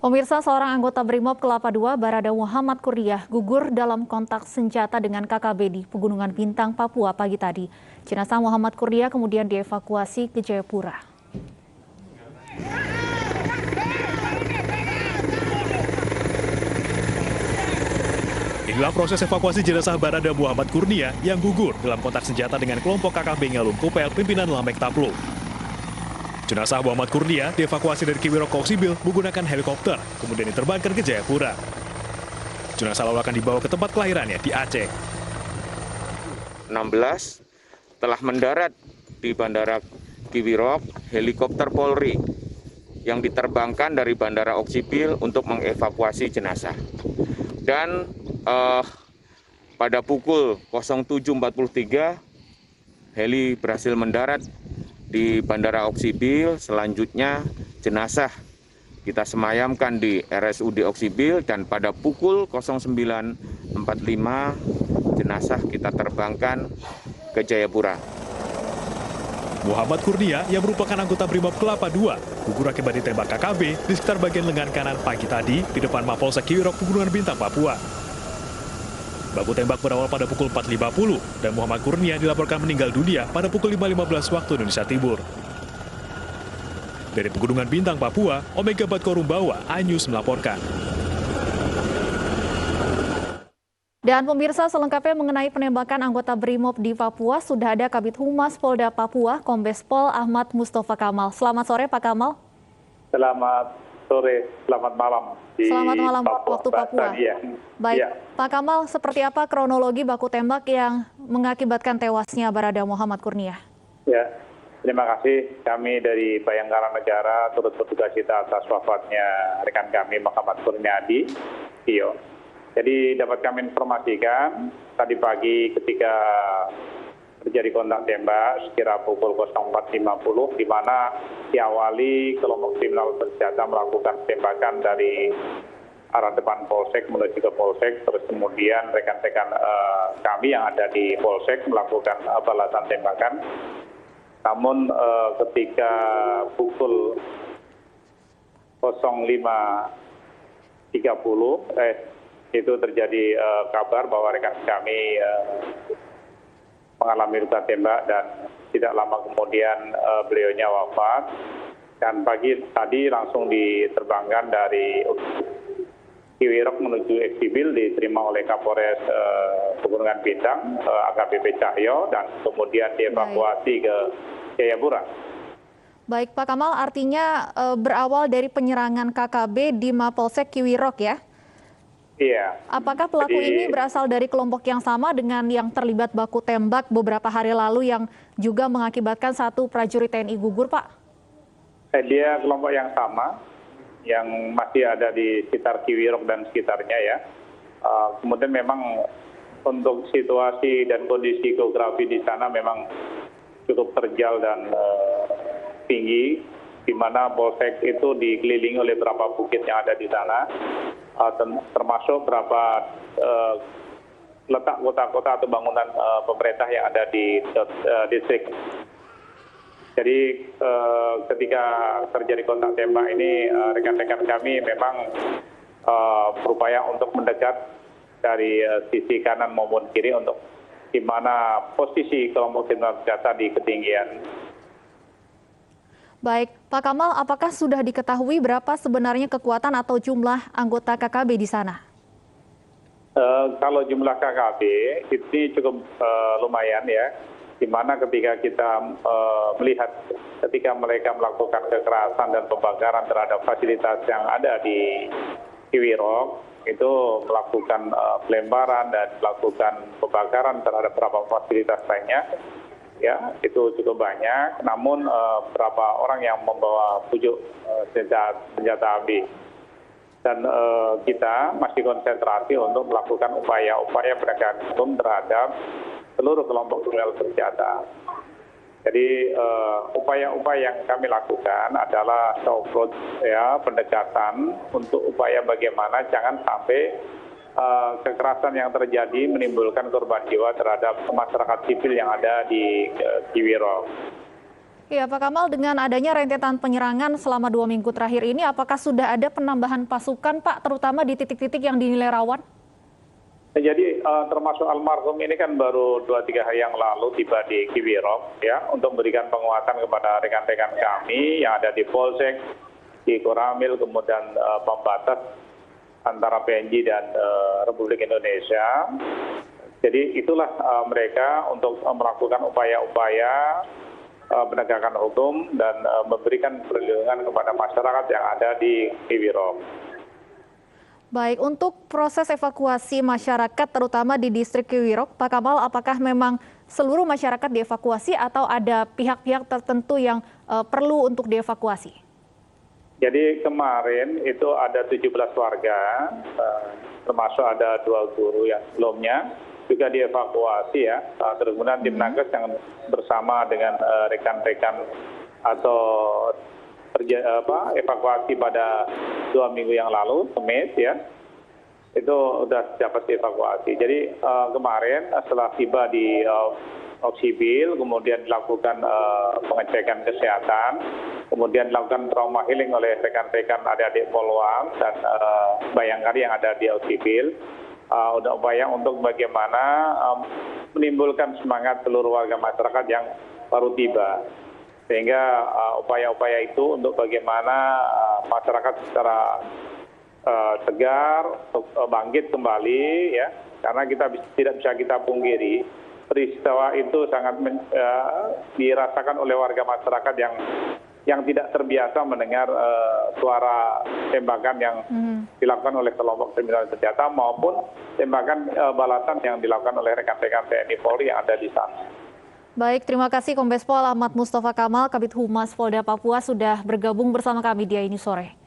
Pemirsa, seorang anggota Brimob Kelapa II, Barada Muhammad Kurniah, gugur dalam kontak senjata dengan KKB di Pegunungan Bintang, Papua pagi tadi. Jenazah Muhammad Kurniah kemudian dievakuasi ke Jayapura. Inilah proses evakuasi jenazah Barada Muhammad Kurniah yang gugur dalam kontak senjata dengan kelompok KKB Ngalum Kupel pimpinan Lamek Taplo. Jenazah Muhammad Kurniah dievakuasi dari Kiwirok ke Oksibil menggunakan helikopter, kemudian diterbangkan ke Jayapura. Jenazah lalu akan dibawa ke tempat kelahirannya di Aceh. 16 telah mendarat di Bandara Kiwirok helikopter Polri yang diterbangkan dari Bandara Oksibil untuk mengevakuasi jenazah. Dan pada pukul 07.43 heli berhasil mendarat di Bandara Oksibil. Selanjutnya jenazah kita semayamkan di RSUD Oksibil dan pada pukul 09.45 jenazah kita terbangkan ke Jayapura. Muhammad Kurniah yang merupakan anggota Brimob Kelapa II gugur akibat ditembak KKB di sekitar bagian lengan kanan pagi tadi di depan Mapolsek Kiwirok Pegunungan Bintang, Papua. Baku tembak berawal pada pukul 4.50 dan Muhammad Kurniah dilaporkan meninggal dunia pada pukul 5.15 waktu Indonesia Timur. Dari Pegunungan Bintang, Papua, Omega Badkorum Bawa, iNews melaporkan. Dan pemirsa, selengkapnya mengenai penembakan anggota Brimob di Papua, sudah ada Kabid Humas Polda Papua, Kombes Pol Ahmad Mustafa Kamal. Selamat sore, Pak Kamal. Selamat sore, selamat malam. Selamat malam waktu Papua. Ya. Baik, ya. Pak Kamal, seperti apa kronologi baku tembak yang mengakibatkan tewasnya Barada Muhammad Kurniah? Ya, terima kasih. Kami dari Bayangkara Negara turut berduka cita atas wafatnya rekan kami Muhammad Kurniah di Tio. Jadi dapat kami informasikan tadi pagi ketika terjadi kontak tembak sekira pukul 04.50 di mana diawali kelompok kriminal bersenjata melakukan tembakan dari arah depan Polsek menuju ke Polsek, terus kemudian rekan-rekan kami yang ada di Polsek melakukan balasan tembakan. Namun ketika pukul 05.30 itu terjadi kabar bahwa rekan kami mengalami luka tembak dan tidak lama kemudian beliaunya wafat. Dan pagi tadi langsung diterbangkan dari Kiwirok menuju Oksibil, diterima oleh Kapolres Pegunungan Bintang, AKBP Cahyo, dan kemudian dievakuasi ke Jayapura. Baik, Pak Kamal, artinya berawal dari penyerangan KKB di Mapolsek Kiwirok ya? Iya. Apakah pelaku ini berasal dari kelompok yang sama dengan yang terlibat baku tembak beberapa hari lalu yang juga mengakibatkan satu prajurit TNI gugur, Pak? Dia kelompok yang sama, yang masih ada di sekitar Kiwirok dan sekitarnya ya. Kemudian memang untuk situasi dan kondisi geografi di sana memang cukup terjal dan tinggi, di mana Polsek itu dikelilingi oleh beberapa bukit yang ada di sana. Termasuk beberapa letak kota-kota atau bangunan pemerintah yang ada di distrik. Jadi ketika terjadi kontak tembak ini rekan-rekan kami memang berupaya untuk mendekat dari sisi kanan maupun kiri untuk di mana posisi kelompok kriminal bersenjata di ketinggian. Baik, Pak Kamal, apakah sudah diketahui berapa sebenarnya kekuatan atau jumlah anggota KKB di sana? Kalau jumlah KKB ini cukup lumayan ya, di mana ketika kita melihat ketika mereka melakukan kekerasan dan pembakaran terhadap fasilitas yang ada di Kiwirok, itu melakukan pelemparan dan melakukan pembakaran terhadap beberapa fasilitas lainnya. Ya, itu cukup banyak, namun beberapa orang yang membawa pucuk senjata api. Dan kita masih konsentrasi untuk melakukan upaya-upaya penegakan hukum terhadap seluruh kelompok kriminal bersenjata. Jadi upaya-upaya yang kami lakukan adalah approach ya, pendekatan untuk upaya bagaimana jangan sampai kekerasan yang terjadi menimbulkan korban jiwa terhadap masyarakat sipil yang ada di Kiwirok. Ya, Pak Kamal, dengan adanya rentetan penyerangan selama 2 minggu terakhir ini, apakah sudah ada penambahan pasukan, Pak, terutama di titik-titik yang dinilai rawan? Jadi termasuk almarhum ini kan baru 2-3 hari yang lalu tiba di Kiwirok ya untuk memberikan penguatan kepada rekan-rekan kami yang ada di Polsek, di Koramil, kemudian pembatas antara PNJ dan Republik Indonesia. Jadi itulah mereka untuk melakukan upaya-upaya penegakan hukum dan memberikan perlindungan kepada masyarakat yang ada di Kiwirok. Baik, untuk proses evakuasi masyarakat terutama di distrik Kiwirok, Pak Kamal, apakah memang seluruh masyarakat dievakuasi atau ada pihak-pihak tertentu yang perlu untuk dievakuasi? Jadi kemarin itu ada 17 warga, termasuk ada 2 guru yang sebelumnya juga dievakuasi ya. Terus kemudian tim Nakes yang bersama dengan rekan-rekan atau evakuasi pada 2 minggu yang lalu, Kamis ya, itu sudah dapat dievakuasi. Jadi kemarin setelah tiba di Oksibil, kemudian dilakukan pengecekan kesehatan, kemudian dilakukan trauma healing oleh rekan-rekan adik-adik Poluang dan Bayangkari yang ada di Oksibil. Udah upaya untuk bagaimana menimbulkan semangat seluruh warga masyarakat yang baru tiba. Sehingga upaya-upaya itu untuk bagaimana masyarakat secara tegar untuk bangkit kembali ya, karena kita tidak bisa kita pungkiri peristiwa itu sangat dirasakan oleh warga masyarakat yang tidak terbiasa mendengar suara tembakan yang dilakukan oleh kelompok kriminal senjata maupun tembakan balasan yang dilakukan oleh rekan-rekan TNI Polri yang ada di sana. Baik, terima kasih Kombes Pol Ahmad Mustafa Kamal, Kabid Humas Polda Papua sudah bergabung bersama kami di ini sore.